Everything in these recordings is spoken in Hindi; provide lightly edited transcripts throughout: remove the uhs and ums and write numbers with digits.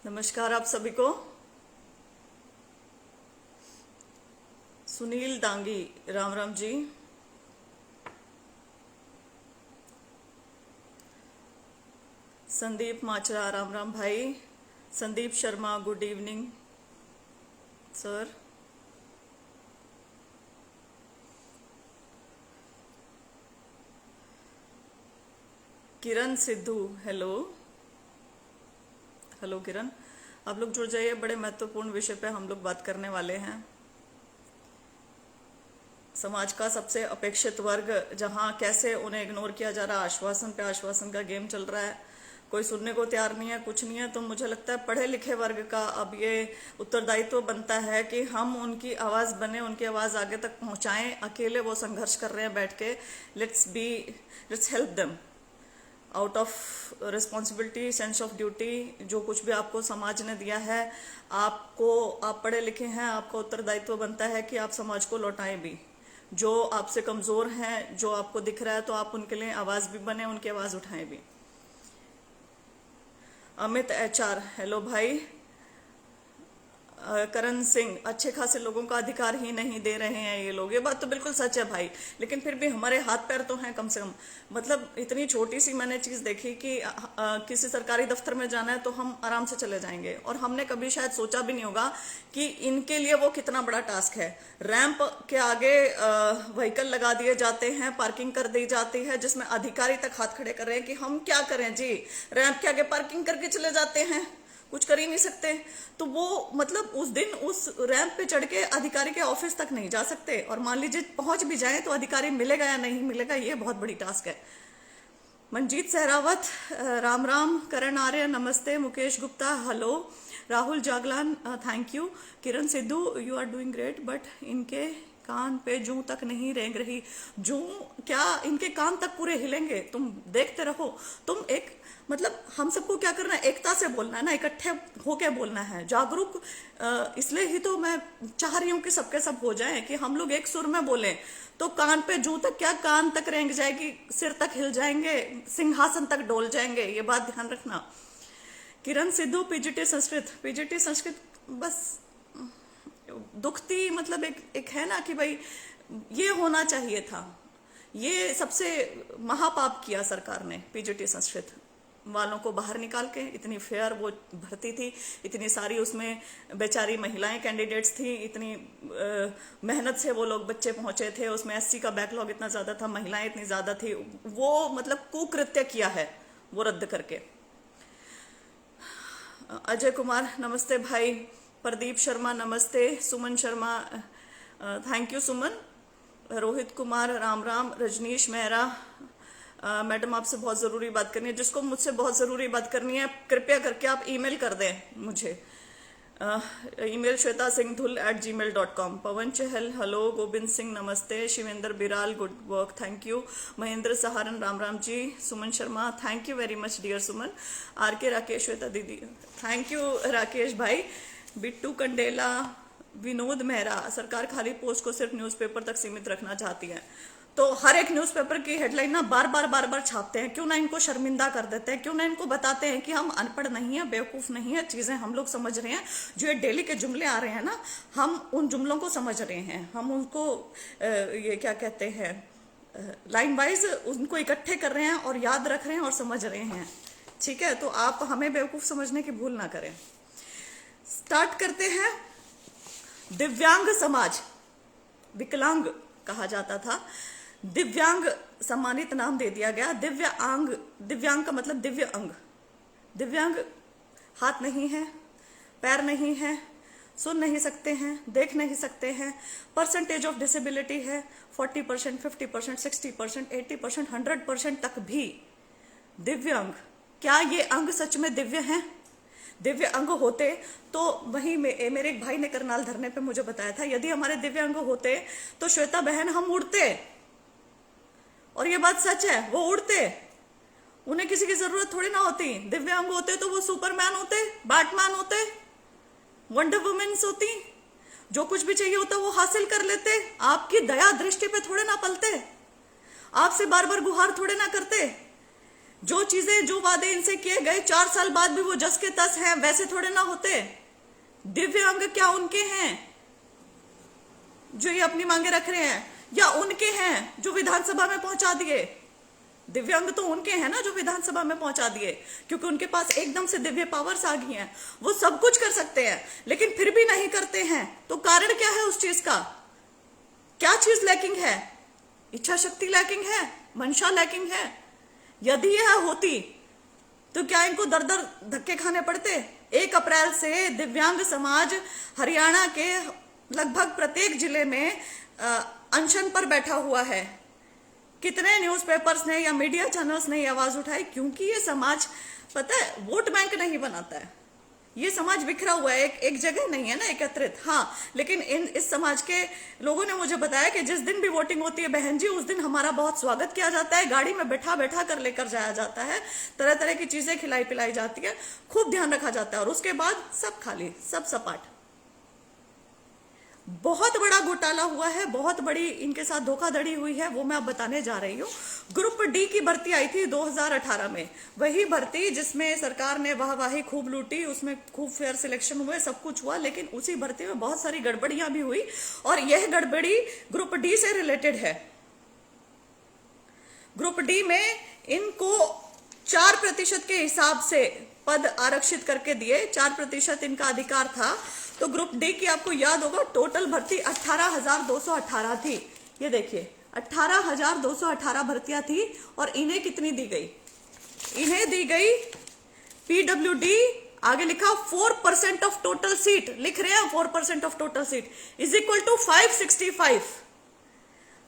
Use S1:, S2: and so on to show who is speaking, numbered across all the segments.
S1: नमस्कार आप सभी को। सुनील दांगी, राम राम जी। संदीप माचरा, राम राम भाई। Sandeep Sharma, good evening sir. Kiran Sidhu, hello. Hello Kiran, आप लोग जुड़ जाइए। बड़े महत्वपूर्ण विषय पे हम लोग बात करने वाले हैं। समाज का सबसे अपेक्षित वर्ग, जहां कैसे उन्हें इग्नोर किया जा रहा है। आश्वासन पे आश्वासन का गेम चल रहा है, कोई सुनने को तैयार नहीं है, कुछ नहीं है। तो मुझे लगता है पढ़े लिखे वर्ग का अब ये उत्तरदायित्व बनता है कि हम उनकी आवाज बने, उनकी आवाज आगे तक पहुंचाएं। अकेले वो संघर्ष कर रहे हैं बैठ के। Let's help them out of responsibility, sense of duty. जो कुछ भी आपको समाज ने दिया है, आप पढ़े लिखे हैं, आपका उत्तरदायित्व बनता है कि आप समाज को लौटाएं भी। जो आपसे कमजोर हैं, जो आपको दिख रहा है, तो आप उनके लिए आवाज भी बने, उनकी आवाज उठाएं भी। अमित एचआर, हेलो भाई। करण सिंह, अच्छे खासे लोगों का अधिकार ही नहीं दे रहे हैं ये लोग। ये बात तो बिल्कुल सच है भाई, लेकिन फिर भी हमारे हाथ पैर तो हैं कम से कम। मतलब इतनी छोटी सी मैंने चीज देखी कि किसी सरकारी दफ्तर में जाना है तो हम आराम से चले जाएंगे, और हमने कभी शायद सोचा भी नहीं होगा कि इनके लिए वो कितना बड़ा टास्क है। रैंप के आगे व्हीकल लगा दिए जाते हैं, पार्किंग कर दी जाती है, जिसमें अधिकारी तक हाथ खड़े कर रहे हैं कि हम क्या करें जी। रैंप के आगे पार्किंग करके चले जाते हैं, कुछ कर ही नहीं सकते। तो वो मतलब उस दिन उस रैंप पे चढ़ के अधिकारी के ऑफिस तक नहीं जा सकते, और मान लीजिए पहुंच भी जाए तो अधिकारी मिलेगा या नहीं मिलेगा, ये बहुत बड़ी टास्क है। मंजीत सहरावत, राम राम। करण आर्य, नमस्ते। Mukesh Gupta, hello. Rahul Jaglan, thank you. Kiran Sidhu, you are doing great, but इनके कान पे जू तक नहीं रेंग रही। जू क्या, इनके कान तक पूरे हिलेंगे। तुम देखते रहो। तुम एक मतलब हम सबको क्या करना है, एकता से बोलना है ना, इकट्ठे होके बोलना है, जागरूक। इसलिए ही तो मैं चाह रही हूँ कि सबके सब हो जाए, कि हम लोग एक सुर में बोलें। तो कान पे जू तक क्या, कान तक रेंग जाएगी, सिर तक हिल जाएंगे, सिंहासन तक डोल जाएंगे। ये बात ध्यान रखना। किरण सिद्धू, पीजीटी संस्कृत। पीजीटी संस्कृत बस दुखती, मतलब एक है ना कि भाई ये होना चाहिए था। ये सबसे महापाप किया सरकार ने, पीजीटी संस्कृत वालों को बाहर निकाल के। इतनी फेयर वो भर्ती थी, इतनी सारी उसमें बेचारी महिलाएं कैंडिडेट्स थी, इतनी मेहनत से वो लोग बच्चे पहुंचे थे। उसमें एससी का बैकलॉग इतना ज्यादा था, महिलाएं इतनी ज्यादा थी। वो मतलब कुकृत्य किया है वो रद्द करके। अजय कुमार, नमस्ते भाई। प्रदीप शर्मा, नमस्ते। Suman Sharma, thank you Suman. Rohit Kumar, Ram Ram. Rajneesh Mehra, madam आपसे बहुत जरूरी बात करनी है। जिसको मुझसे बहुत जरूरी बात करनी है, कृपया करके आप ईमेल कर दें मुझे। Email shweta.singhdul@gmail.com। Pawan Chahal, hello. Govind Singh, नमस्ते। Shivendra Biral, good work, thank you. Mahendra Saharan, Ram Ram ji. Suman Sharma, thank you very much dear Suman. R K Rakesh, Shweta दीदी, थैंक यू राकेश भाई। बिट्टू कंडेला, विनोद मेहरा, सरकार खाली पोस्ट को सिर्फ न्यूज़पेपर तक सीमित रखना चाहती है। तो हर एक न्यूज़पेपर की हेडलाइन ना बार बार छापते हैं। क्यों ना इनको शर्मिंदा कर देते हैं, क्यों ना इनको बताते हैं कि हम अनपढ़ नहीं है, बेवकूफ नहीं है, चीजें हम लोग समझ रहे हैं। जो ये डेली के जुमले आ रहे हैं ना, हम उन जुमलों को समझ रहे हैं। हम उनको ये क्या कहते हैं, लाइन वाइज उनको इकट्ठे कर रहे हैं और याद रख रहे हैं और समझ रहे हैं। ठीक है, तो आप हमें बेवकूफ समझने की भूल ना करें। स्टार्ट करते हैं। दिव्यांग समाज, विकलांग कहा जाता था, दिव्यांग सम्मानित नाम दे दिया गया। दिव्यांग, दिव्यांग का मतलब दिव्य अंग। दिव्यांग हाथ नहीं है, पैर नहीं है, सुन नहीं सकते हैं, देख नहीं सकते हैं। परसेंटेज ऑफ डिसेबिलिटी है 40%, 50%, 60%, 80%, 100% तक भी दिव्यांग। क्या ये अंग सच में दिव्य हैं? दिव्य अंग होते तो वही मेरे एक भाई ने करनाल धरने पे मुझे बताया था, यदि हमारे दिव्य अंग होते तो श्वेता बहन हम उड़ते। और ये बात सच है, वो उड़ते। उन्हें किसी की जरूरत थोड़ी ना होती। दिव्य अंग होते तो वो सुपरमैन होते, बैटमैन होते, वंडर वुमेन्स होती। जो कुछ भी चाहिए होता वो हासिल कर लेते। आपकी दया दृष्टि पे थोड़े ना पलते, आपसे बार बार गुहार थोड़े ना करते। जो चीजें, जो वादे इनसे किए गए 4 साल बाद भी वो जस के तस हैं, वैसे थोड़े ना होते। दिव्यांग क्या उनके हैं जो ये अपनी मांगे रख रहे हैं, या उनके हैं जो विधानसभा में पहुंचा दिए? दिव्यांग तो उनके हैं ना जो विधानसभा में पहुंचा दिए, क्योंकि उनके पास एकदम से दिव्य पावर्स आ गई हैं, वो सब कुछ कर सकते हैं, लेकिन फिर भी नहीं करते हैं। तो कारण क्या है उस चीज का? क्या चीज लैकिंग है? इच्छा शक्ति लैकिंग है, मंशा लैकिंग है। यदि यह होती तो क्या इनको दर दर धक्के खाने पड़ते? 1 अप्रैल से दिव्यांग समाज हरियाणा के लगभग प्रत्येक जिले में अनशन पर बैठा हुआ है। कितने न्यूज़पेपर्स ने या मीडिया चैनल्स ने आवाज उठाई? क्योंकि ये समाज, पता है, वोट बैंक नहीं बनाता है। ये समाज बिखरा हुआ है, एक जगह नहीं है ना एकत्रित। हाँ, लेकिन इस समाज के लोगों ने मुझे बताया कि जिस दिन भी वोटिंग होती है बहन जी, उस दिन हमारा बहुत स्वागत किया जाता है, गाड़ी में बैठा बैठा कर लेकर जाया जाता है, तरह तरह की चीजें खिलाई पिलाई जाती है, खूब ध्यान रखा जाता है, और उसके बाद सब खाली, सब सपाट। बहुत बड़ा घोटाला हुआ है, बहुत बड़ी इनके साथ धोखाधड़ी हुई है, वो मैं अब बताने जा रही हूँ। ग्रुप डी की भर्ती आई थी 2018 में, वही भर्ती जिसमें सरकार ने वाहवाही खूब लूटी, उसमें खूब फेयर सिलेक्शन हुए, सब कुछ हुआ, लेकिन उसी भर्ती में बहुत सारी गड़बड़ियां भी हुई, और यह गड़बड़ी ग्रुप डी से रिलेटेड है। ग्रुप डी में इनको 4% के हिसाब से पद आरक्षित करके दिए, 4% इनका अधिकार था। तो ग्रुप डी की आपको याद होगा टोटल भर्ती 18,218 थी। ये देखिए 18,218 भर्तियां थी, और इन्हें कितनी दी गई? इन्हें दी गई पीडब्ल्यूडी, आगे लिखा 4% ऑफ टोटल सीट, लिख रहे हैं 4% of total seat is equal to 565।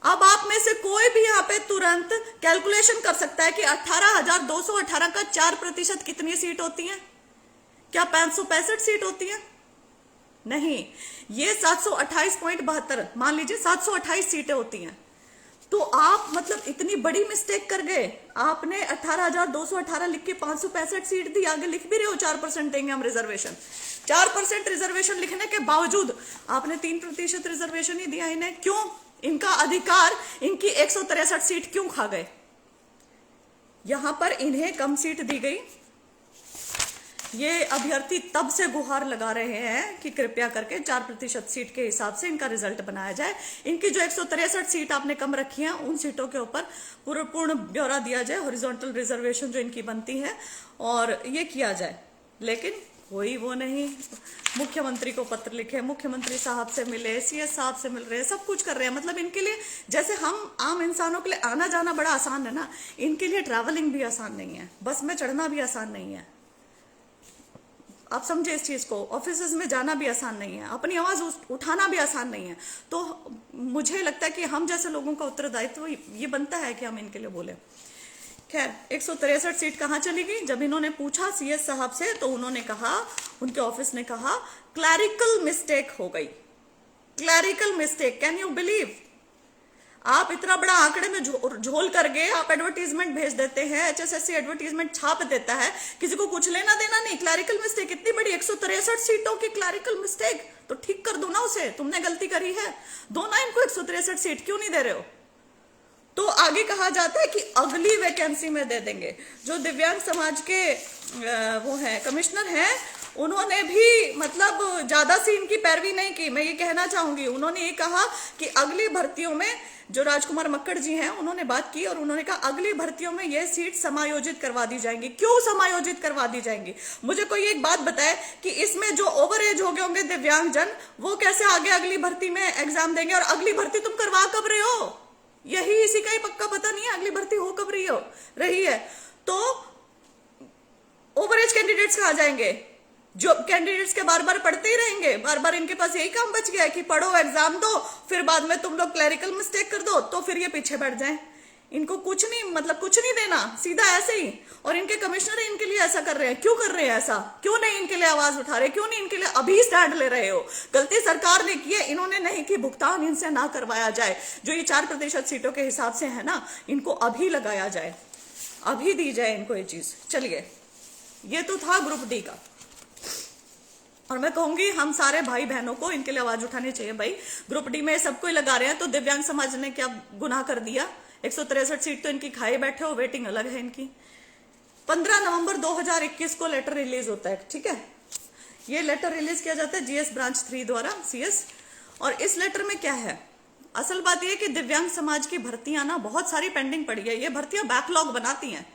S1: अब आप में से कोई भी यहाँ पे तुरंत कैलकुलेशन कर सकता है कि 18,218 का 4% कितनी सीट होती है? क्या 565 सीट होती है? नहीं, ये 728.72, मान लीजिए 728 सीटें होती हैं। तो आप मतलब इतनी बड़ी मिस्टेक कर गए, आपने 18,218 लिख के 565 सीट दी, आगे लिख भी रहे हो 4% देंगे हम रिजर्वेशन। 4% रिजर्वेशन लिखने के बावजूद आपने 3% रिजर्वेशन ही दिया इन्हें। क्यों? इनका अधिकार, इनकी 163 सीट क्यों खा गए? यहां पर इन्हें कम सीट दी गई। ये अभ्यर्थी तब से गुहार लगा रहे हैं कि कृपया करके 4% सीट के हिसाब से इनका रिजल्ट बनाया जाए। इनकी जो 163 सीट आपने कम रखी है, उन सीटों के ऊपर पूर्ण ब्यौरा दिया जाए, हॉरिजॉन्टल रिजर्वेशन जो इनकी बनती है, और ये किया जाए। लेकिन कोई वो नहीं, मुख्यमंत्री को पत्र लिखे, मुख्यमंत्री साहब से मिले, सीएस साहब से मिल रहे हैं, सब कुछ कर रहे हैं। मतलब इनके लिए, जैसे हम आम इंसानों के लिए आना जाना बड़ा आसान है ना, इनके लिए ट्रैवलिंग भी आसान नहीं है, बस में चढ़ना भी आसान नहीं है। आप समझे इस चीज को? ऑफिस में जाना भी आसान नहीं है, अपनी आवाज उठाना भी आसान नहीं है। तो मुझे लगता है कि हम जैसे लोगों का उत्तरदायित्व ये बनता है कि हम इनके लिए बोले। खैर, 163 सीट कहाँ चली गई? जब इन्होंने पूछा सीएस साहब से, तो उन्होंने कहा, उनके ऑफिस ने कहा क्लैरिकल मिस्टेक हो गई। Clerical mistake, can you believe? आप इतना बड़ा आंकड़े में झोल करके आप एडवर्टीजमेंट भेज देते हैं, एचएसएससी एडवर्टीजमेंट छाप देता है, किसी को कुछ लेना देना नहीं। क्लैरिकल मिस्टेक, इतनी बड़ी 163 सीटों की क्लैरिकल मिस्टेक, तो ठीक कर दो ना उसे, तुमने गलती करी है, दो ना इनको 163 सीट, क्यों नहीं दे रहे हो? तो आगे कहा जाता है कि अगली वैकेंसी में दे देंगे। जो दिव्यांग समाज के वो है कमिश्नर हैं, उन्होंने भी मतलब ज्यादा सी इनकी पैरवी नहीं की, मैं ये कहना चाहूंगी। उन्होंने ये कहा कि अगली भर्तियों में, जो राजकुमार मक्कड़ जी हैं, उन्होंने बात की और उन्होंने कहा अगली भर्तियों में ये सीट समायोजित करवा दी जाएंगी। क्यों समायोजित करवा दी जाएंगी? मुझे कोई एक बात बताए कि इसमें जो ओवर एज हो गए होंगे दिव्यांग जन, वो कैसे आगे अगली भर्ती में एग्जाम देंगे? और अगली भर्ती तुम करवा कब रहे हो? यही इसी का ही पक्का पता नहीं है अगली भर्ती हो कब रही है। तो ओवर एज कैंडिडेट्स कहाँ जाएंगे? जो कैंडिडेट्स के बार बार पढ़ते ही रहेंगे, बार बार इनके पास यही काम बच गया है कि पढ़ो, एग्जाम दो, फिर बाद में तुम लोग क्लैरिकल मिस्टेक कर दो, तो फिर ये पीछे बैठ जाएं। इनको कुछ नहीं, मतलब कुछ नहीं देना, सीधा ऐसे ही। और इनके कमिश्नर इनके लिए ऐसा कर रहे हैं। क्यों कर रहे हैं ऐसा? क्यों नहीं इनके लिए आवाज उठा रहे? क्यों नहीं इनके लिए अभी स्टैंड ले रहे हो? गलती सरकार ने की है, इन्होंने नहीं की। भुगतान इनसे ना करवाया जाए, जो ये 4% सीटों के हिसाब से है ना, इनको अभी लगाया जाए, अभी दी जाए इनको ये चीज। चलिए, ये तो था ग्रुप डी का। और मैं कहूंगी हम सारे भाई बहनों को इनके लिए आवाज उठानी चाहिए। भाई, ग्रुप डी में सबको लगा रहे हैं, तो दिव्यांग समाज ने क्या गुनाह कर दिया? 163 सीट तो इनकी खाए बैठे हो, वेटिंग अलग है इनकी। 15 नवंबर 2021 को लेटर रिलीज होता है, ठीक है। ये लेटर रिलीज किया जाता है जीएस ब्रांच 3 द्वारा, सीएस। और इस लेटर में क्या है, असल बात यह कि दिव्यांग समाज की भर्तियां ना बहुत सारी पेंडिंग पड़ी है, ये भर्तियां बैकलॉग बनाती हैं।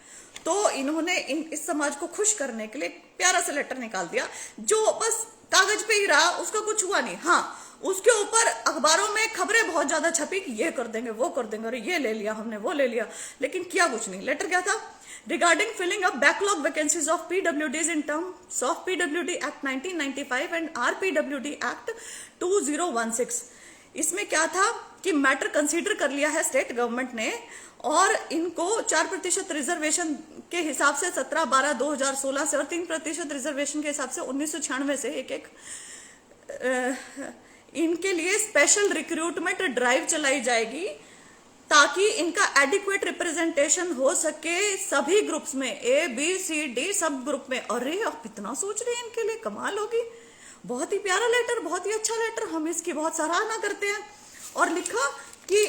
S1: तो इन्होंने इस समाज को खुश करने के लिए प्यारा सा लेटर निकाल दिया, जो बस कागज पे ही रहा, उसका कुछ हुआ नहीं। हाँ, उसके ऊपर अखबारों में खबरें बहुत ज्यादा छपी कि ये कर देंगे, वो कर देंगे, और ये ले लिया हमने, वो ले लिया, लेकिन किया कुछ नहीं। लेटर क्या था, regarding filling up backlog vacancies of PwDs in terms of पीडब्ल्यूडी एक्ट 1995 एंड आरपीडब्ल्यूडी एक्ट 2016। इसमें क्या था कि मैटर कंसीडर कर लिया है स्टेट गवर्नमेंट ने, और इनको 4% रिजर्वेशन के हिसाब से 17/12/2016 से और 3% रिजर्वेशन के हिसाब से 1996 से एक इनके लिए स्पेशल रिक्रूटमेंट ड्राइव चलाई जाएगी, ताकि इनका एडिक्वेट रिप्रेजेंटेशन हो सके सभी ग्रुप्स में, ए बी सी डी सब ग्रुप में। अरे आप इतना सोच रहे हैं इनके लिए, कमाल होगी। बहुत ही प्यारा लेटर, बहुत ही अच्छा लेटर, हम इसकी बहुत सराहना करते हैं। और लिखा कि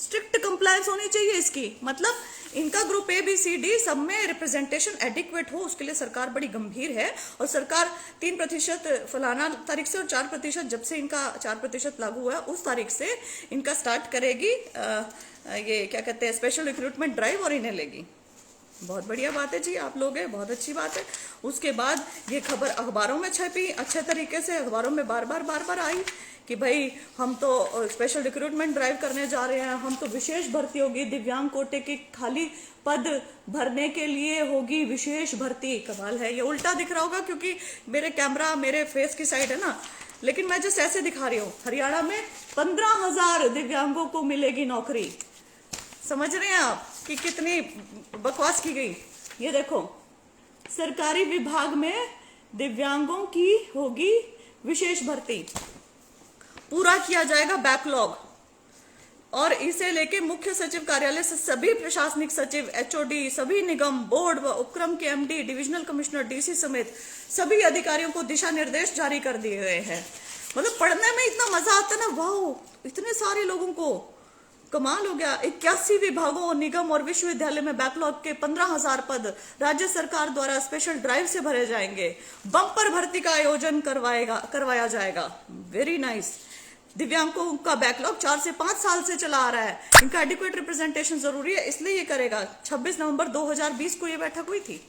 S1: स्ट्रिक्ट कंप्लायंस होनी चाहिए इसकी, मतलब इनका group A B C D सब में रिप्रेजेंटेशन एडिक्वेट हो, उसके लिए सरकार बड़ी गंभीर है। और सरकार 3% फलाना तारीख से और 4% जब से इनका 4% लागू हुआ है उस तारीख से इनका स्टार्ट करेगी ये क्या कहते हैं स्पेशल रिक्रूटमेंट ड्राइव, और इन्हें लेगी। बहुत बढ़िया बात है जी, आप लोग हैं, बहुत अच्छी बात है। उसके बाद ये खबर अखबारों में छपी अच्छे तरीके से, अखबारों में बार बार आई कि भाई हम तो स्पेशल रिक्रूटमेंट ड्राइव करने जा रहे हैं, हम तो विशेष भर्ती होगी, दिव्यांग कोटे के खाली पद भरने के लिए होगी विशेष भर्ती। कमाल है, ये उल्टा दिख रहा होगा क्योंकि मेरे कैमरा मेरे फेस की साइड है ना, लेकिन मैं जस्ट ऐसे दिखा रही हूँ। हरियाणा में 15,000 दिव्यांगों को मिलेगी नौकरी। समझ रहे हैं आप कि कितनी बकवास की गई। ये देखो, सरकारी विभाग में दिव्यांगों की होगी विशेष भर्ती, पूरा किया जाएगा बैकलॉग, और इसे लेके मुख्य सचिव कार्यालय से सभी प्रशासनिक सचिव, एचओडी, सभी निगम, बोर्ड व उपक्रम के एमडी, डिविजनल कमिश्नर, डीसी समेत सभी अधिकारियों को दिशा निर्देश जारी कर दिए गए हैं। मतलब पढ़ने में इतना मजा आता है ना, वाह, इतने सारे लोगों को, कमाल हो गया। 81 विभागों, निगम और विश्वविद्यालय में बैकलॉग के 15,000 पद राज्य सरकार द्वारा स्पेशल ड्राइव से भरे जाएंगे। बम्पर भर्ती का आयोजन करवाया जाएगा। Very nice. दिव्यांगों का बैकलॉग 4 से 5 साल से चला आ रहा है, इनका एडिक्वेट रिप्रेजेंटेशन जरूरी है, इसलिए ये करेगा। 26 नवंबर 2020 को ये बैठक हुई थी,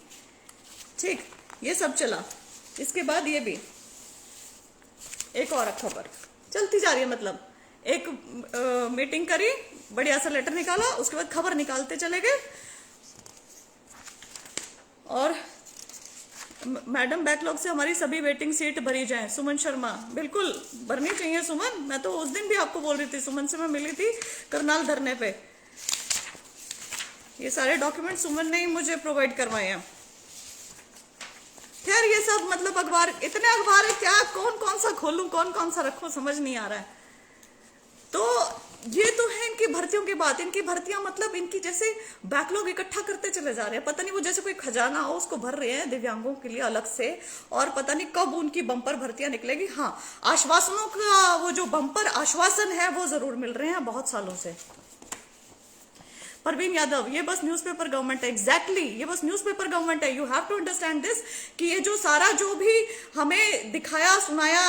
S1: ठीक, ये सब चला। इसके बाद ये भी एक और खबर चलती जा रही है, मतलब एक मीटिंग करी, बढ़िया सा लेटर निकाला, उसके बाद खबर निकालते चले गए। और मैडम बैकलॉग से हमारी सभी वेटिंग सीट भरी जाएं। सुमन शर्मा, बिल्कुल भरनी चाहिए सुमन। मैं तो उस दिन भी आपको बोल रही थी, सुमन से मैं मिली थी करनाल धरने पे। ये सारे डॉक्यूमेंट सुमन ने ही मुझे प्रोवाइड करवाए हैं। खैर ये सब मतलब अखबार, इतने अखबार है क्या, कौन कौन सा खोलूं, कौन कौन सा रखूं, समझ नहीं आ रहा है। तो ये तो है इनकी भर्तियों की बात। इनकी भर्तियां मतलब इनकी जैसे बैकलॉग इकट्ठा करते चले जा रहे हैं, पता नहीं वो जैसे कोई खजाना हो उसको भर रहे हैं दिव्यांगों के लिए अलग से, और पता नहीं कब उनकी बम्पर भर्तियां निकलेगी। हाँ, आश्वासनों का वो जो बम्पर आश्वासन है वो जरूर मिल रहे हैं बहुत सालों से। परवीन यादव, ये बस न्यूज़पेपर गवर्नमेंट है। एग्जैक्टली, ये बस न्यूज़पेपर गवर्नमेंट है। You have to understand this कि ये जो सारा जो भी हमें दिखाया सुनाया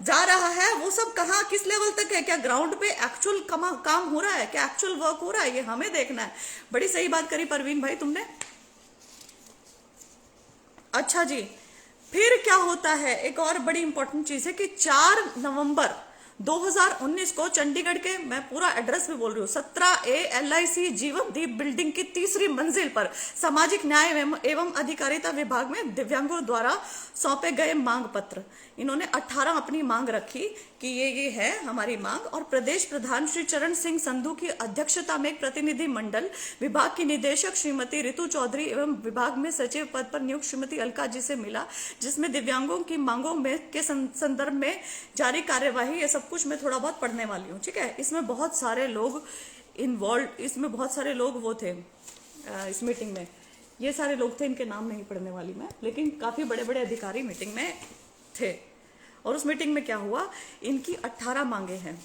S1: जा रहा है वो सब कहाँ किस लेवल तक है, क्या ग्राउंड पे एक्चुअल काम हो रहा है, क्या एक्चुअल वर्क हो रहा है, ये हमें देखना है। बड़ी सही बात करी परवीन भाई तुमने। अच्छा जी, फिर क्या होता है, एक और बड़ी इंपॉर्टेंट चीज है कि 4 नवंबर 2019 को चंडीगढ़ के, मैं पूरा एड्रेस भी बोल रही हूँ, 17A LIC जीवनदीप बिल्डिंग की 3री मंजिल पर सामाजिक न्याय एवं अधिकारिता विभाग में दिव्यांगों द्वारा सौंपे गए मांग पत्र। इन्होंने 18 अपनी मांग रखी कि ये है हमारी मांग, और प्रदेश प्रधान श्री चरण सिंह संधू की अध्यक्षता में एक प्रतिनिधि मंडल, विभाग की निदेशक श्रीमती ऋतु चौधरी एवं विभाग में सचिव पद पर नियुक्त श्रीमती अलका जी से मिला, जिसमें दिव्यांगों की मांगों में के संदर्भ में जारी कार्यवाही, ये सब कुछ मैं थोड़ा बहुत पढ़ने वाली हूँ, ठीक है। इसमें बहुत सारे लोग इन्वॉल्व, इसमें बहुत सारे लोग वो थे इस मीटिंग में, ये सारे लोग थे, इनके नाम नहीं पढ़ने वाली मैं, लेकिन काफी बड़े बड़े अधिकारी मीटिंग में थे। और उस मीटिंग में क्या हुआ, इनकी 18 मांगे हैं,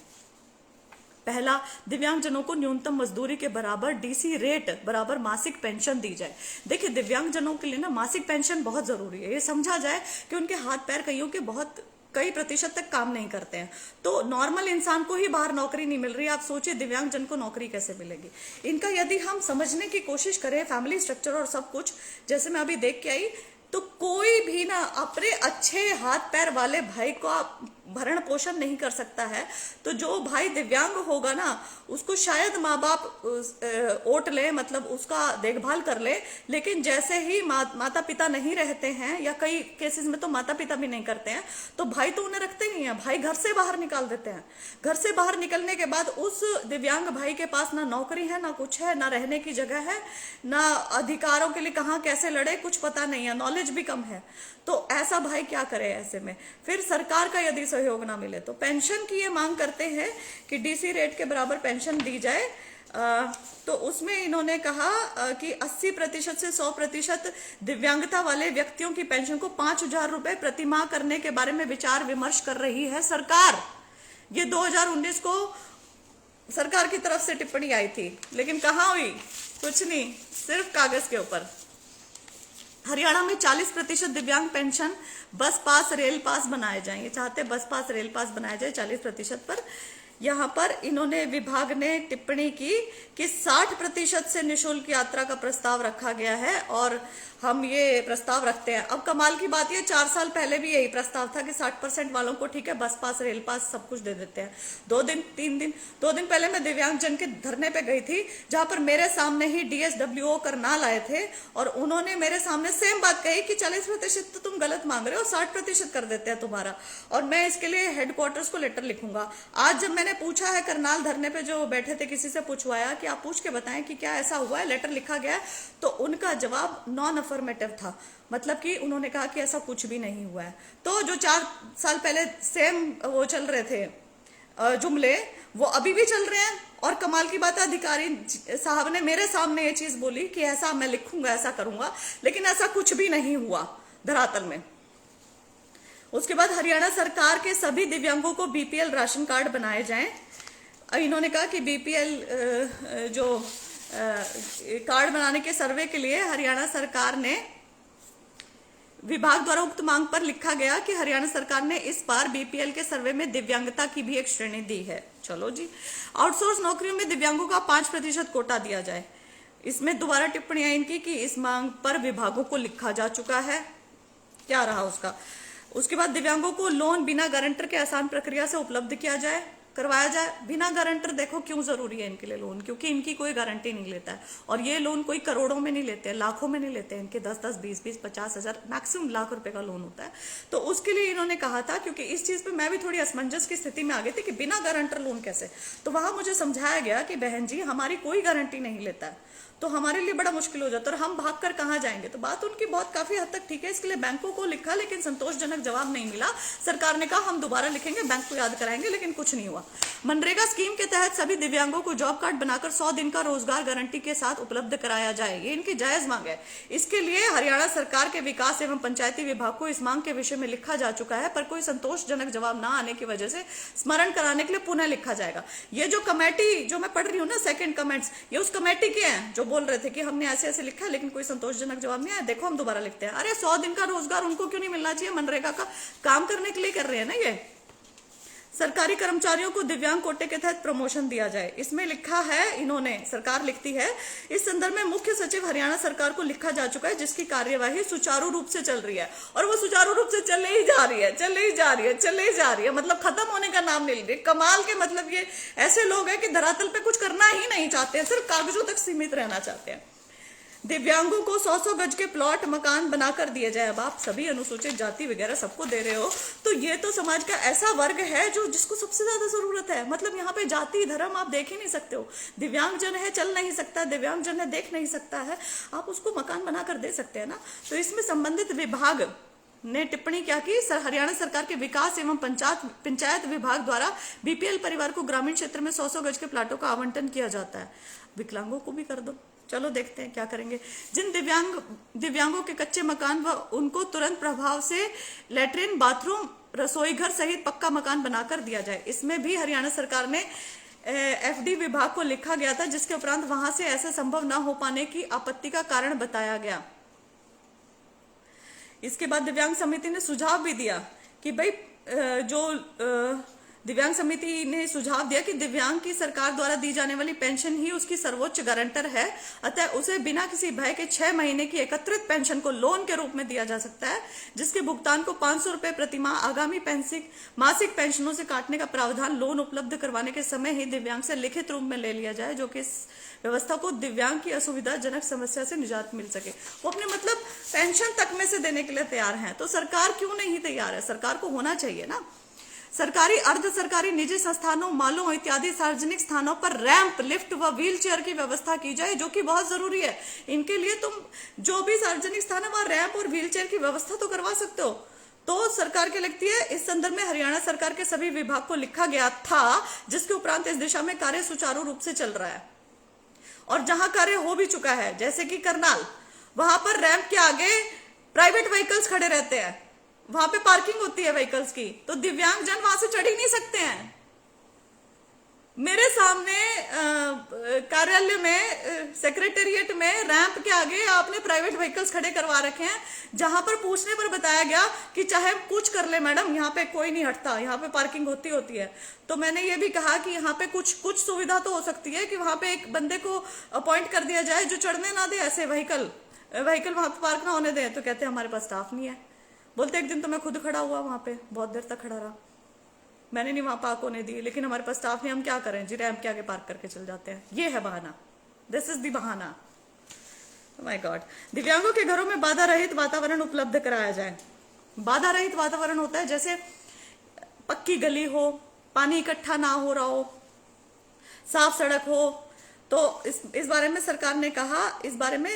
S1: पहला, दिव्यांगजनों को न्यूनतम मजदूरी के बराबर डीसी रेट बराबर मासिक पेंशन दी जाए। देखिए, दिव्यांगजनों के लिए ना मासिक पेंशन बहुत जरूरी है। ये समझा जाए कि उनके हाथ पैर कईयों के बहुत कई प्रतिशत तक काम नहीं करते हैं, तो नॉर्मल इंसान को ही बाहर नौकरी नहीं मिल रही है, आप सोचिए दिव्यांगजन को नौकरी कैसे मिलेगी। इनका यदि हम समझने की कोशिश करें फैमिली स्ट्रक्चर और सब कुछ, जैसे मैं अभी देख के आई, तो कोई भी ना अपने अच्छे हाथ पैर वाले भाई को भरण पोषण नहीं कर सकता है। तो जो भाई दिव्यांग होगा ना, उसको शायद माँ बाप ओट ले, मतलब उसका देखभाल कर ले, लेकिन जैसे ही माता पिता नहीं रहते हैं, या कई केसेस में तो माता पिता भी नहीं करते हैं, तो भाई तो उन्हें रखते नहीं है, भाई घर से बाहर निकाल देते हैं। घर से बाहर निकलने के बाद उस दिव्यांग भाई के पास ना नौकरी है, ना कुछ है, ना रहने की जगह है, ना अधिकारों के लिए कहाँ कैसे लड़े कुछ पता नहीं है, नॉलेज भी कम है। तो ऐसा भाई क्या करे ऐसे में? फिर सरकार का यदि सहयोग ना मिले तो पेंशन की ये मांग करते हैं कि डीसी रेट के बराबर पेंशन दी जाए। तो उसमें इन्होंने कहा कि 80% से 100% दिव्यांगता वाले व्यक्तियों की पेंशन को 5,000 रुपए प्रति माह करने के बारे में विचार विमर्श कर रही है सरकार। ये 2019 को सरकार की तरफ से टिप्पणी आई थी, लेकिन कहाँ हुई? कुछ नहीं, सिर्फ कागज के ऊपर। हरियाणा में 40% दिव्यांग पेंशन बस पास रेल पास बनाए जाएंगे, चाहते बस पास रेल पास बनाए जाए 40% पर। यहाँ पर इन्होंने विभाग ने टिप्पणी की कि 60% से निःशुल्क यात्रा का प्रस्ताव रखा गया है और हम ये प्रस्ताव रखते हैं। अब कमाल की बात ये 4 साल पहले भी यही प्रस्ताव था कि 60% वालों को ठीक है बस पास रेल पास सब कुछ दे देते हैं। 2 दिन पहले मैं दिव्यांगजन के धरने पे गई थी, जहां पर मेरे सामने ही DSWO करनाल आए थे और उन्होंने मेरे सामने सेम बात कही कि 40% तो तुम गलत मांग रहे हो, 60% कर देते हैं तुम्हारा, और मैं इसके लिए हेडक्वार्टर्स को लेटर लिखूंगा। आज जब मैंने पूछा है, करनाल धरने पे जो बैठे थे किसी से पूछवाया कि आप पूछ के बताएं कि क्या ऐसा हुआ है, लेटर लिखा गया, तो उनका जवाब नॉन अफर्मेटिव था, मतलब कि उन्होंने कहा कि ऐसा कुछ भी नहीं हुआ है। तो जो 4 साल पहले सेम वो चल रहे थे जुमले, वो अभी भी चल रहे हैं। और कमाल की बात है, अधिकारी साहब ने मेरे सामने ये चीज बोली कि ऐसा मैं लिखूंगा, ऐसा करूंगा, लेकिन ऐसा कुछ भी नहीं हुआ धरातल में। उसके बाद हरियाणा सरकार के सभी दिव्यांगों को BPL राशन कार्ड बनाए जाएं। इन्होंने कहा कि BPL जो कार्ड बनाने के सर्वे के लिए हरियाणा सरकार ने विभाग द्वारा उक्त मांग पर लिखा गया कि हरियाणा सरकार ने इस बार BPL के सर्वे में दिव्यांगता की भी एक श्रेणी दी है। चलो जी। आउटसोर्स नौकरियों में दिव्यांगों का 5% कोटा दिया जाए। इसमें दोबारा टिप्पणी आई इनकी कि इस मांग पर विभागों को लिखा जा चुका है, क्या रहा उसका। उसके बाद दिव्यांगों को लोन बिना गारंटर के आसान प्रक्रिया से उपलब्ध करवाया जाए। बिना गारंटर, देखो क्यों जरूरी है इनके लिए लोन, क्योंकि इनकी कोई गारंटी नहीं लेता है, और ये लोन कोई करोड़ों में नहीं लेते हैं, लाखों में नहीं लेते हैं, इनके 10-10, 20-20, 50,000 मैक्सिमम लाख रुपए का लोन होता है। तो उसके लिए इन्होंने कहा था, क्योंकि इस चीज पे मैं भी थोड़ी असमंजस की स्थिति में आ गई थी कि बिना गारंटर लोन कैसे, तो वहां मुझे समझाया गया कि बहन जी हमारी कोई गारंटी नहीं लेता है, तो हमारे लिए बड़ा मुश्किल हो जाता है और हम भाग कर कहाँ जाएंगे। तो बात उनकी बहुत काफी हद तक ठीक है। इसके लिए बैंकों को लिखा, लेकिन संतोषजनक जवाब नहीं मिला। सरकार ने कहा हम दोबारा लिखेंगे, बैंक को याद कराएंगे, लेकिन कुछ नहीं हुआ। मनरेगा स्कीम के तहत सभी दिव्यांगों को जॉब कार्ड बनाकर 100 दिन का रोजगार गारंटी के साथ उपलब्ध कराया जाए, ये इनकी जायज मांग है। इसके लिए हरियाणा सरकार के विकास एवं पंचायती विभाग को इस मांग के विषय में लिखा जा चुका है, पर कोई संतोषजनक जवाब न आने की वजह से स्मरण कराने के लिए पुनः लिखा जाएगा। ये जो कमेटी जो मैं पढ़ रही हूँ ना, सेकंड कमेंट्स, ये उस कमेटी के हैं जो बोल रहे थे कि हमने ऐसे ऐसे लिखा लेकिन कोई संतोषजनक जवाब नहीं आया, देखो हम दोबारा लिखते हैं। अरे 100 दिन का रोजगार उनको क्यों नहीं मिलना चाहिए? मनरेगा का काम करने के लिए कर रहे हैं ना ये। सरकारी कर्मचारियों को दिव्यांग कोटे के तहत प्रमोशन दिया जाए, इसमें लिखा है, इन्होंने सरकार लिखती है, इस संदर्भ में मुख्य सचिव हरियाणा सरकार को लिखा जा चुका है, जिसकी कार्यवाही सुचारू रूप से चल रही है। और वो सुचारू रूप से चल ही जा रही है, मतलब खत्म होने का नाम नहीं ले रही। कमाल के, मतलब ये ऐसे लोग हैं कि धरातल पे कुछ करना ही नहीं चाहते हैं, सिर्फ कागजों तक सीमित रहना चाहते हैं। दिव्यांगों को 100-100 गज के प्लॉट मकान बनाकर दिए जाए। अब आप सभी अनुसूचित जाति वगैरह सबको दे रहे हो, तो ये तो समाज का ऐसा वर्ग है जो जिसको सबसे ज्यादा जरूरत है। मतलब यहाँ पे जाति धर्म आप देख ही नहीं सकते हो। दिव्यांगजन है, चल नहीं सकता, दिव्यांगजन है, देख नहीं सकता है, आप उसको मकान बनाकर दे सकते हैं ना। तो इसमें संबंधित विभाग ने टिप्पणी क्या की, हरियाणा सरकार के विकास एवं पंचायत विभाग द्वारा BPL परिवार को ग्रामीण क्षेत्र में 100-100 गज के प्लाटों का आवंटन किया जाता है। विकलांगों को भी कर दो, चलो देखते हैं क्या करेंगे। जिन दिव्यांगों के कच्चे मकान व उनको तुरंत प्रभाव से लैट्रिन, बाथरूम, रसोई घर सहित पक्का मकान बनाकर दिया जाए। इसमें भी हरियाणा सरकार ने एफडी विभाग को लिखा गया था, जिसके उपरांत वहां से ऐसा संभव न हो पाने की आपत्ति का कारण बताया गया। इसके बाद दिव्यांग समिति ने सुझाव भी दिया कि भाई दिव्यांग समिति ने सुझाव दिया कि दिव्यांग की सरकार द्वारा दी जाने वाली पेंशन ही उसकी सर्वोच्च गारंटर है, अतः उसे बिना किसी भय के 6 महीने की एकत्रित पेंशन को लोन के रूप में दिया जा सकता है, जिसके भुगतान को 500 रुपए प्रति माह आगामी मासिक पेंशनों से काटने का प्रावधान लोन उपलब्ध करवाने के समय ही दिव्यांग से लिखित रूप में ले लिया जाए, जो कि इस व्यवस्था को दिव्यांग की असुविधाजनक समस्या से निजात मिल सके। वो अपने मतलब पेंशन तक में से देने के लिए तैयार हैं, तो सरकार क्यों नहीं तैयार है? सरकार को होना चाहिए ना। सरकारी, अर्ध सरकारी, निजी संस्थानों, मॉलों इत्यादि सार्वजनिक स्थानों पर रैंप, लिफ्ट व व्हील चेयर की व्यवस्था की जाए, जो कि बहुत जरूरी है। इनके लिए तुम जो भी सार्वजनिक स्थान है वहां रैंप और व्हील चेयर की व्यवस्था तो करवा सकते हो। तो सरकार क्या लगती है, इस संदर्भ में हरियाणा सरकार के सभी विभाग को लिखा गया था, जिसके उपरांत इस दिशा में कार्य सुचारू रूप से चल रहा है। और जहां कार्य हो भी चुका है, जैसे कि करनाल, वहां पर रैंप के आगे प्राइवेट व्हीकल्स खड़े रहते हैं, वहां पे पार्किंग होती है व्हीकल्स की, तो दिव्यांग जन वहां से चढ़ ही नहीं सकते हैं। मेरे सामने कार्यालय में, सेक्रेटेरिएट में रैंप के आगे आपने प्राइवेट व्हीकल्स खड़े करवा रखे हैं, जहां पर पूछने पर बताया गया कि चाहे कुछ कर ले मैडम, यहाँ पे कोई नहीं हटता, यहाँ पे पार्किंग होती है। तो मैंने ये भी कहा कि यहाँ पे कुछ सुविधा तो हो सकती है कि वहां पे एक बंदे को अपॉइंट कर दिया जाए जो चढ़ने ना दे ऐसे व्हीकल वहां पे पार्क ना होने दे। तो कहते हैं हमारे पास स्टाफ नहीं है। बोलते एक दिन तो मैं खुद खड़ा हुआ वहां पे, बहुत देर तक खड़ा रहा, मैंने नहीं वहां पार्क होने दी, लेकिन हमारे पास स्टाफ नहीं, हम क्या करें जी, रैंप के आगे पार्क करके चल जाते हैं। ये है बहाना, दिस इज द बहाना। My God. दिव्यांगों के घरों में बाधा रहित वातावरण उपलब्ध कराया जाए। बाधा रहित वातावरण होता है जैसे पक्की गली हो, पानी इकट्ठा ना हो रहा हो, साफ सड़क हो। तो इस बारे में सरकार ने कहा, इस बारे में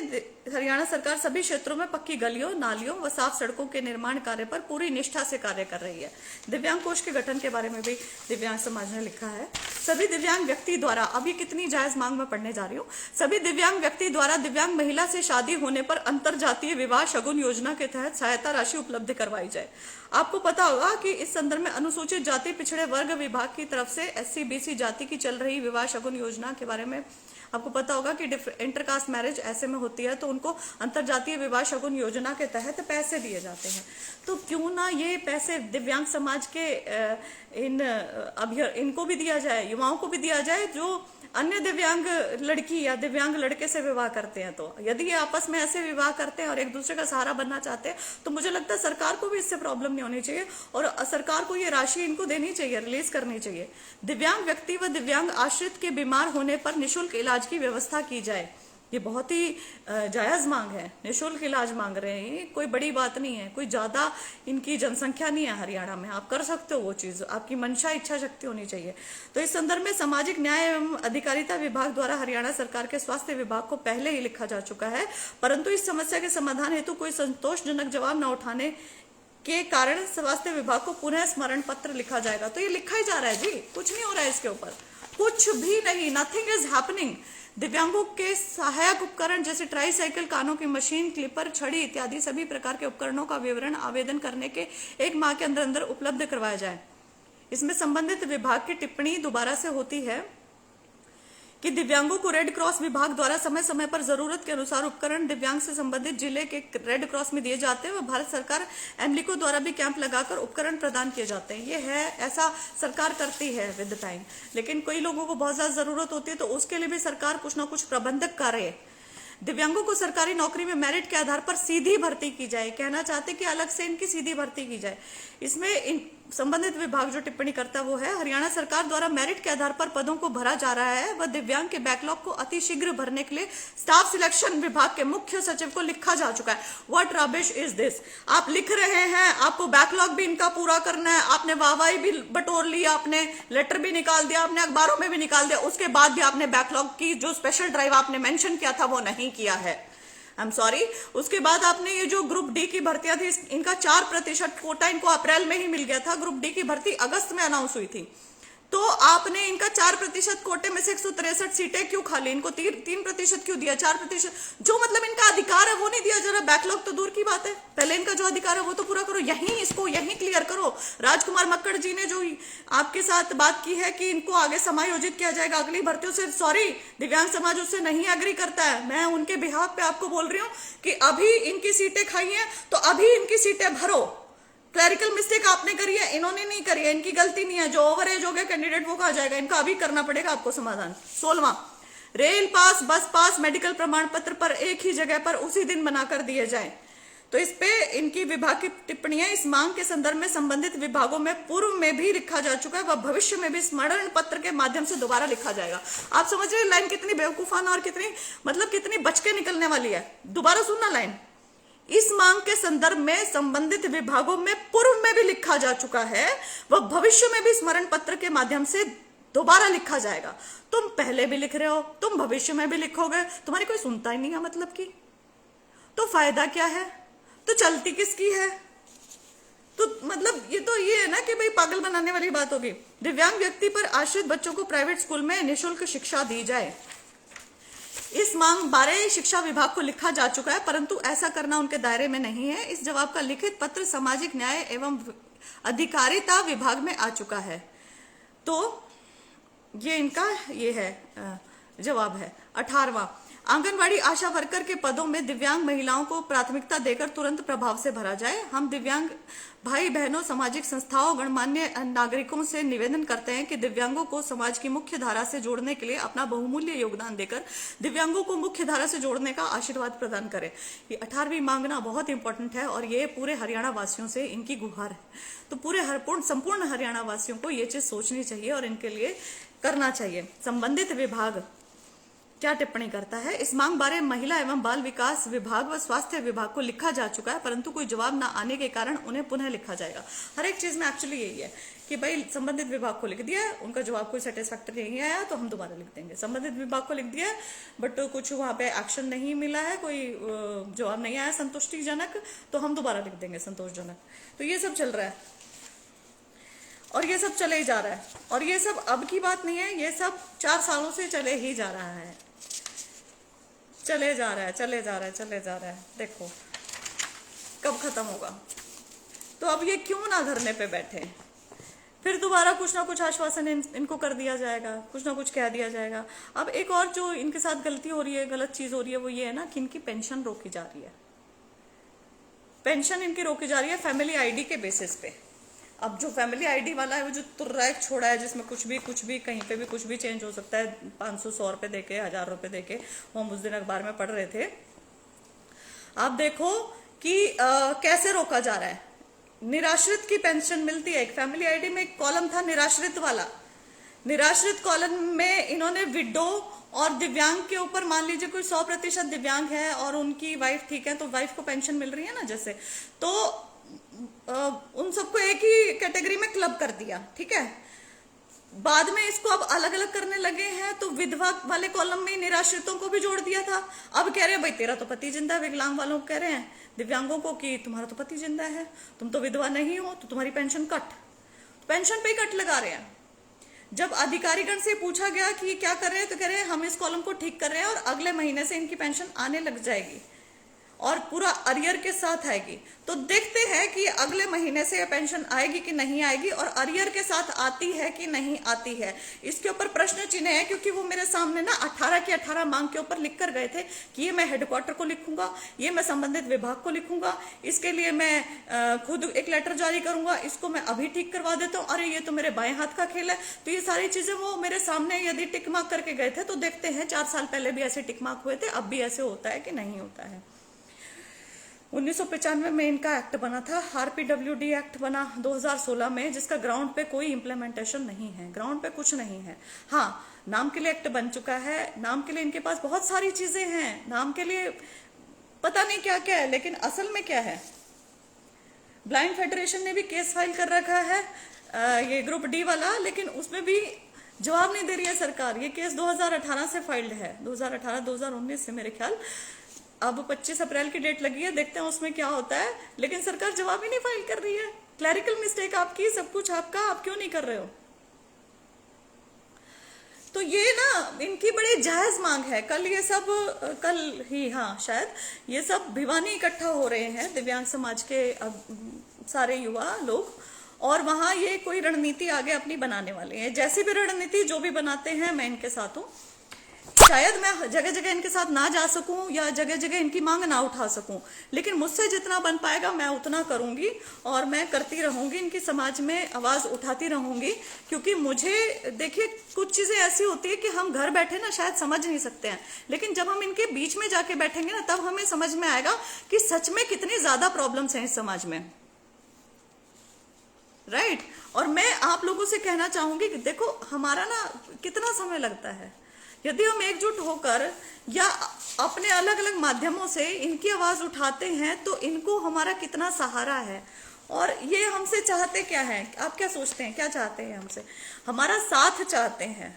S1: हरियाणा सरकार सभी क्षेत्रों में पक्की गलियों, नालियों व साफ सड़कों के निर्माण कार्य पर पूरी निष्ठा से कार्य कर रही है। दिव्यांग कोष के गठन के बारे में भी दिव्यांग समाज ने लिखा है। सभी दिव्यांग व्यक्ति द्वारा, अब ये कितनी जायज मांग में पढ़ने जा रही हूँ, सभी दिव्यांग व्यक्ति द्वारा दिव्यांग महिला से शादी होने पर अंतरजातीय विवाह शगुन योजना के तहत सहायता राशि उपलब्ध करवाई जाए। आपको पता होगा कि इस संदर्भ में अनुसूचित जाति पिछड़े वर्ग विभाग की तरफ से SC/BC जाति की चल रही विवाह शगुन योजना के बारे में आपको पता होगा कि इंटरकास्ट मैरिज ऐसे में होती है, तो उनको अंतरजातीय विवाह शगुन योजना के तहत पैसे दिए जाते हैं। तो क्यों ना ये पैसे दिव्यांग समाज के इनको भी दिया जाए, युवाओं को भी दिया जाए जो अन्य दिव्यांग लड़की या दिव्यांग लड़के से विवाह करते हैं। तो यदि ये आपस में ऐसे विवाह करते हैं और एक दूसरे का सहारा बनना चाहते हैं, तो मुझे लगता है सरकार को भी इससे प्रॉब्लम नहीं होनी चाहिए और सरकार को ये राशि इनको देनी चाहिए, रिलीज करनी चाहिए। दिव्यांग व्यक्ति व दिव्यांग आश्रित के बीमार होने पर निःशुल्क इलाज की व्यवस्था की जाए। ये बहुत ही जायज मांग है, निःशुल्क इलाज मांग रहे हैं, ये कोई बड़ी बात नहीं है, कोई ज्यादा इनकी जनसंख्या नहीं है हरियाणा में, आप कर सकते हो वो चीज, आपकी मंशा इच्छा शक्ति होनी चाहिए। तो इस संदर्भ में सामाजिक न्याय एवं अधिकारिता विभाग द्वारा हरियाणा सरकार के स्वास्थ्य विभाग को पहले ही लिखा जा चुका है, परंतु इस समस्या के समाधान हेतु कोई संतोषजनक जवाब न उठाने के कारण स्वास्थ्य विभाग को पुनः स्मरण पत्र लिखा जाएगा। तो ये लिखा ही जा रहा है जी, कुछ नहीं हो रहा है इसके ऊपर, कुछ भी नहीं, नथिंग इज हैपनिंग। दिव्यांगों के सहायक उपकरण जैसे ट्राईसाइकिल, कानों की मशीन, क्लिपर, छड़ी इत्यादि सभी प्रकार के उपकरणों का विवरण आवेदन करने के 1 माह के अंदर अंदर उपलब्ध करवाया जाए। इसमें संबंधित विभाग की टिप्पणी दोबारा से होती है कि दिव्यांगों को रेड क्रॉस विभाग द्वारा समय समय पर जरूरत के अनुसार उपकरण दिव्यांग से संबंधित जिले के रेड क्रॉस में दिए जाते हैं व भारत सरकार एमलिको द्वारा भी कैंप लगाकर उपकरण प्रदान किए जाते हैं। ये है, ऐसा सरकार करती है विद टाइम, लेकिन कई लोगों को बहुत ज्यादा जरूरत होती है, तो उसके लिए भी सरकार कुछ ना कुछ प्रबंधक करे। दिव्यांगों को सरकारी नौकरी में मेरिट के आधार पर सीधी भर्ती की जाए, कहना चाहते कि अलग से इनकी सीधी भर्ती की जाए। इसमें संबंधित विभाग जो टिप्पणी करता है वो है, हरियाणा सरकार द्वारा मेरिट के आधार पर पदों को भरा जा रहा है व दिव्यांग के बैकलॉग को अतिशीघ्र भरने के लिए स्टाफ सिलेक्शन विभाग के मुख्य सचिव को लिखा जा चुका है। What rubbish is this? आप लिख रहे हैं, आपको बैकलॉग भी इनका पूरा करना है, आपने वाहवाही भी बटोर लिया, आपने लेटर भी निकाल दिया, आपने अखबारों में भी निकाल दिया, उसके बाद भी आपने बैकलॉग की जो स्पेशल ड्राइव आपने मेंशन किया था वो नहीं किया है। I am sorry. उसके बाद आपने ये जो ग्रुप डी की भर्तियां थी, इनका 4% कोटा इनको अप्रैल में ही मिल गया था। ग्रुप डी की भर्ती अगस्त में अनाउंस हुई थी, तो आपने इनका 4% कोटे में से 163 सीटें क्यों खाली, इनको 3% क्यों दिया, 4%, जो मतलब इनका अधिकार है वो नहीं दिया। जरा बैकलॉग तो दूर की बात है, पहले इनका जो अधिकार है वो तो पूरा करो, इसको यहीं क्लियर करो। राजकुमार मक्कड़ जी ने जो आपके साथ बात की है कि इनको आगे समायोजित किया जाएगा अगली भर्तियों से, सॉरी, दिव्यांग समाज उससे नहीं एग्री करता है। मैं उनके बिहाफ पे आपको बोल रही हूँ कि अभी इनकी सीटें खाई हैं तो अभी इनकी सीटें भरो। क्लैरिकल मिस्टेक आपने करी है, इन्होंने नहीं करी है, इनकी गलती नहीं है। जो ओवर एज हो गया कैंडिडेट वो कहा जाएगा, इनका अभी करना पड़ेगा आपको समाधान। 16वां, रेल पास, बस पास, मेडिकल प्रमाण पत्र पर एक ही जगह पर उसी दिन बनाकर दिए जाए। तो इस पे इनकी विभाग की टिप्पणियां, इस मांग के संदर्भ में संबंधित विभागों में पूर्व में भी लिखा जा चुका है व भविष्य में भी स्मरण पत्र के माध्यम से दोबारा लिखा जाएगा। आप समझ रहे हैं लाइन कितनी बेवकूफाना और कितनी मतलब कितनी बचके निकलने वाली है। दोबारा सुनना लाइन, इस मांग के संदर्भ में संबंधित विभागों में पूर्व में भी लिखा जा चुका है वह भविष्य में भी स्मरण पत्र के माध्यम से दोबारा लिखा जाएगा। तुम पहले भी लिख रहे हो, तुम भविष्य में भी लिखोगे, तुम्हारी कोई सुनता ही नहीं है मतलब की, तो फायदा क्या है, तो चलती किसकी है। तो मतलब ये है ना कि भाई पागल बनाने वाली बात होगी। दिव्यांग व्यक्ति पर आश्रित बच्चों को प्राइवेट स्कूल में निःशुल्क शिक्षा दी जाए, इस मांग बारे शिक्षा विभाग को लिखा जा चुका है, परंतु ऐसा करना उनके दायरे में नहीं है। इस जवाब का लिखित पत्र सामाजिक न्याय एवं अधिकारिता विभाग में आ चुका है। तो ये इनका ये है जवाब है। 18वां, आंगनवाड़ी आशा वर्कर के पदों में दिव्यांग महिलाओं को प्राथमिकता देकर तुरंत प्रभाव से भरा जाए। हम दिव्यांग भाई बहनों, सामाजिक संस्थाओं, गणमान्य नागरिकों से निवेदन करते हैं कि दिव्यांगों को समाज की मुख्य धारा से जोड़ने के लिए अपना बहुमूल्य योगदान देकर दिव्यांगों को मुख्य धारा से जोड़ने का आशीर्वाद प्रदान करें। ये 18वीं मांगना बहुत इंपॉर्टेंट है और ये पूरे हरियाणा वासियों से इनकी गुहार है। तो पूरे संपूर्ण हरियाणा वासियों को ये चीज सोचनी चाहिए और इनके लिए करना चाहिए। संबंधित विभाग क्या टिप्पणी करता है, इस मांग बारे महिला एवं बाल विकास विभाग व स्वास्थ्य विभाग को लिखा जा चुका है, परंतु कोई जवाब न आने के कारण उन्हें पुनः लिखा जाएगा। हर एक चीज में एक्चुअली यही है कि भाई संबंधित विभाग को लिख दिया, उनका जवाब कोई सेटिस्फैक्टरी नहीं आया तो हम दोबारा लिख देंगे। संबंधित विभाग को लिख दिया बट कुछ वहां पे एक्शन नहीं मिला है, कोई जवाब नहीं आया संतुष्टिजनक, तो हम दोबारा लिख देंगे संतोषजनक। तो ये सब चल रहा है और ये सब चले ही जा रहा है, और ये सब अब की बात नहीं है, ये सब 4 सालों से चले ही जा रहा है, चले जा रहा है, चले जा रहा है, चले जा रहा है। देखो कब खत्म होगा। तो अब ये क्यों ना धरने पे बैठे, फिर दोबारा कुछ ना कुछ आश्वासन इनको कर दिया जाएगा, कुछ ना कुछ कह दिया जाएगा। अब एक और जो इनके साथ गलती हो रही है, गलत चीज हो रही है, वो ये है ना कि इनकी पेंशन रोकी जा रही है। पेंशन इनकी रोकी जा रही है फैमिली आईडी के बेसिस पे। अब जो फैमिली आईडी वाला है वो जो तुर्रा एक छोड़ा है, जिसमें कुछ भी कहीं पे भी कुछ भी चेंज हो सकता है, 500-100 रुपए देके, 1000 रुपए देके, हम उस दिन अखबार में पढ़ रहे थे। आप देखो कि कैसे रोका जा रहा है। निराश्रित की पेंशन मिलती है, एक फैमिली आईडी में एक कॉलम था निराश्रित वाला, निराश्रित कॉलम में इन्होंने विडो और दिव्यांग के ऊपर मान लीजिए कोई 100% दिव्यांग है और उनकी वाइफ ठीक है, तो वाइफ को पेंशन मिल रही है ना जैसे, तो उन सबको एक ही कैटेगरी में क्लब कर दिया, ठीक है। बाद में इसको अब अलग अलग करने लगे हैं, तो विधवा वाले कॉलम में निराश्रितों को भी जोड़ दिया था। अब कह रहे हैं भाई तेरा तो पति जिंदा है, विकलांग वालों को कह रहे हैं दिव्यांगों को कि तुम्हारा तो पति जिंदा है, तुम तो विधवा नहीं हो, तो तुम्हारी पेंशन कट, पेंशन पे ही कट लगा रहे हैं। जब अधिकारीगण से पूछा गया कि क्या कर रहे हैं, तो कह रहे हैं हम इस कॉलम को ठीक कर रहे हैं और अगले महीने से इनकी पेंशन आने लग जाएगी और पूरा अरियर के साथ आएगी। तो देखते हैं कि अगले महीने से पेंशन आएगी कि नहीं आएगी और अरियर के साथ आती है कि नहीं आती है। इसके ऊपर प्रश्न चिन्ह है, क्योंकि वो मेरे सामने ना 18 की 18 मांग के ऊपर लिख कर गए थे कि ये मैं हेडक्वार्टर को लिखूंगा, ये मैं संबंधित विभाग को लिखूंगा, इसके लिए मैं खुद एक लेटर जारी करूंगा, इसको मैं अभी ठीक करवा देता हूँ, अरे ये तो मेरे बाएं हाथ का खेल है। तो ये सारी चीजें वो मेरे सामने यदि टिक मार्क करके गए थे, तो देखते हैं 4 साल पहले भी ऐसे टिक मार्क हुए थे, अब भी ऐसे होता है कि नहीं होता है। 1995 में इनका एक्ट बना था, आरपीडब्ल्यूडी एक्ट बना 2016 में, जिसका ग्राउंड पे कोई इम्प्लीमेंटेशन नहीं है, ग्राउंड पे कुछ नहीं है। हाँ, नाम के लिए एक्ट बन चुका है, नाम के लिए इनके पास बहुत सारी चीजें हैं, नाम के लिए पता नहीं क्या क्या है, लेकिन असल में क्या है। ब्लाइंड फेडरेशन ने भी केस फाइल कर रखा है, ये ग्रुप डी वाला, लेकिन उसमें भी जवाब नहीं दे रही है सरकार। ये केस 2018 से फाइल्ड है, 2018-2019 से मेरे ख्याल। अब 25 अप्रैल की डेट लगी है, देखते हैं उसमें क्या होता है, लेकिन सरकार जवाब ही नहीं फाइल कर रही है। क्लैरिकल मिस्टेक आपकी, सब कुछ आपका, आप क्यों नहीं कर रहे हो? तो ये ना इनकी बड़ी जायज मांग है। कल ये सब, कल ही हाँ शायद, ये सब भिवानी इकट्ठा हो रहे हैं दिव्यांग समाज के सारे युवा लोग, और वहां ये कोई रणनीति आगे अपनी बनाने वाले हैं। जैसी भी रणनीति जो भी बनाते हैं मैं इनके साथ हूँ। शायद मैं जगह जगह इनके साथ ना जा सकूं या जगह जगह इनकी मांग ना उठा सकूं, लेकिन मुझसे जितना बन पाएगा मैं उतना करूंगी और मैं करती रहूंगी, इनकी समाज में आवाज उठाती रहूंगी। क्योंकि मुझे देखिए कुछ चीजें ऐसी होती है कि हम घर बैठे ना शायद समझ नहीं सकते हैं, लेकिन जब हम इनके बीच में जाके बैठेंगे ना तब हमें समझ में आएगा कि सच में कितनी ज्यादा प्रॉब्लम्स हैं इस समाज में, राइट। और मैं आप लोगों से कहना चाहूंगी कि देखो हमारा ना कितना समय लगता है, यदि हम एकजुट होकर या अपने अलग अलग माध्यमों से इनकी आवाज उठाते हैं तो इनको हमारा कितना सहारा है। और ये हमसे चाहते क्या है, आप क्या सोचते हैं, क्या चाहते हैं हमसे? हमारा साथ चाहते हैं।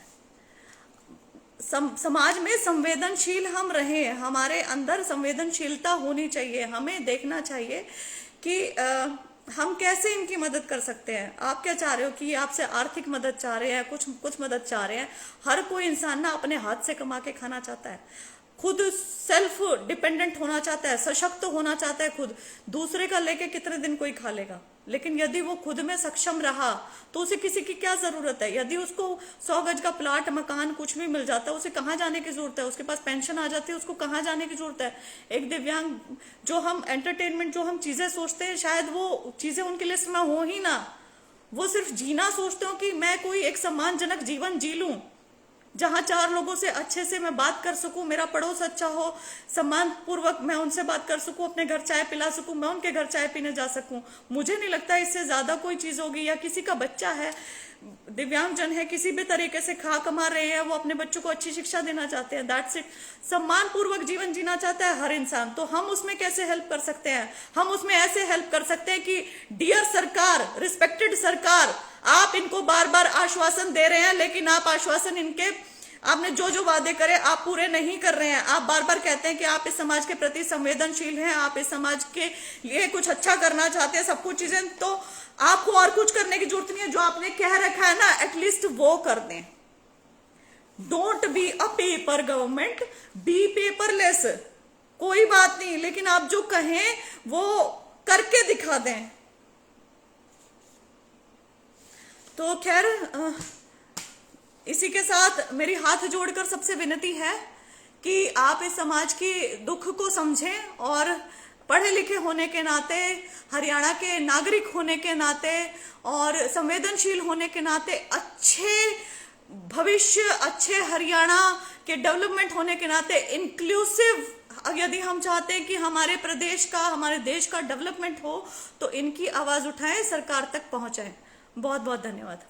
S1: समाज में संवेदनशील हम रहे, हमारे अंदर संवेदनशीलता होनी चाहिए। हमें देखना चाहिए कि हम कैसे इनकी मदद कर सकते हैं। आप क्या चाह रहे हो कि आपसे आर्थिक मदद चाह रहे हैं, कुछ मदद चाह रहे हैं। हर कोई इंसान ना अपने हाथ से कमा के खाना चाहता है, खुद सेल्फ डिपेंडेंट होना चाहता है, सशक्त होना चाहता है खुद। दूसरे का लेके कितने दिन कोई खा लेगा, लेकिन यदि वो खुद में सक्षम रहा तो उसे किसी की क्या जरूरत है। यदि उसको 100 गज का प्लाट, मकान कुछ भी मिल जाता है, उसे कहाँ जाने की जरूरत है, उसके पास पेंशन आ जाती है, उसको कहाँ जाने की जरूरत है। एक दिव्यांग जो हम एंटरटेनमेंट, जो हम चीजें सोचते हैं, शायद वो चीजें उनकी लिस्ट में हो ही ना। वो सिर्फ जीना सोचते हो कि मैं कोई एक सम्मानजनक जीवन जी लूं, जहां 4 लोगों से अच्छे से मैं बात कर सकूं, मेरा पड़ोस अच्छा हो, सम्मान पूर्वक मैं उनसे बात कर सकूं, अपने घर चाय पिला सकूं, मैं उनके घर चाय पीने जा सकूं। मुझे नहीं लगता इससे ज्यादा कोई चीज होगी। या किसी का बच्चा है, दिव्यांगजन है, किसी भी तरीके से खा कमा रहे हैं, वो अपने बच्चों को अच्छी शिक्षा देना चाहते हैं, दैट्स इट। सम्मान पूर्वक जीवन जीना चाहता है हर इंसान। तो हम उसमें कैसे हेल्प कर सकते हैं? हम उसमें ऐसे हेल्प कर सकते हैं कि डियर सरकार, रिस्पेक्टेड सरकार, आप इनको बार बार आश्वासन दे रहे हैं, लेकिन आप आश्वासन इनके, आपने जो जो वादे करे आप पूरे नहीं कर रहे हैं। आप बार बार कहते हैं कि आप इस समाज के प्रति संवेदनशील हैं, आप इस समाज के लिए कुछ अच्छा करना चाहते हैं, सब कुछ चीजें, तो आपको और कुछ करने की जरूरत नहीं है। जो आपने कह रखा है ना, एटलीस्ट वो कर दें। Don't be a paper government, be paperless. कोई बात नहीं, लेकिन आप जो कहें वो करके दिखा दें। तो खैर, इसी के साथ मेरी हाथ जोड़कर सबसे विनती है कि आप इस समाज की दुख को समझें और पढ़े लिखे होने के नाते, हरियाणा के नागरिक होने के नाते और संवेदनशील होने के नाते, अच्छे भविष्य, अच्छे हरियाणा के डेवलपमेंट होने के नाते, इंक्लूसिव यदि हम चाहते हैं कि हमारे प्रदेश का, हमारे देश का डेवलपमेंट हो, तो इनकी आवाज उठाएं, सरकार तक पहुंचाएं। बहुत बहुत धन्यवाद।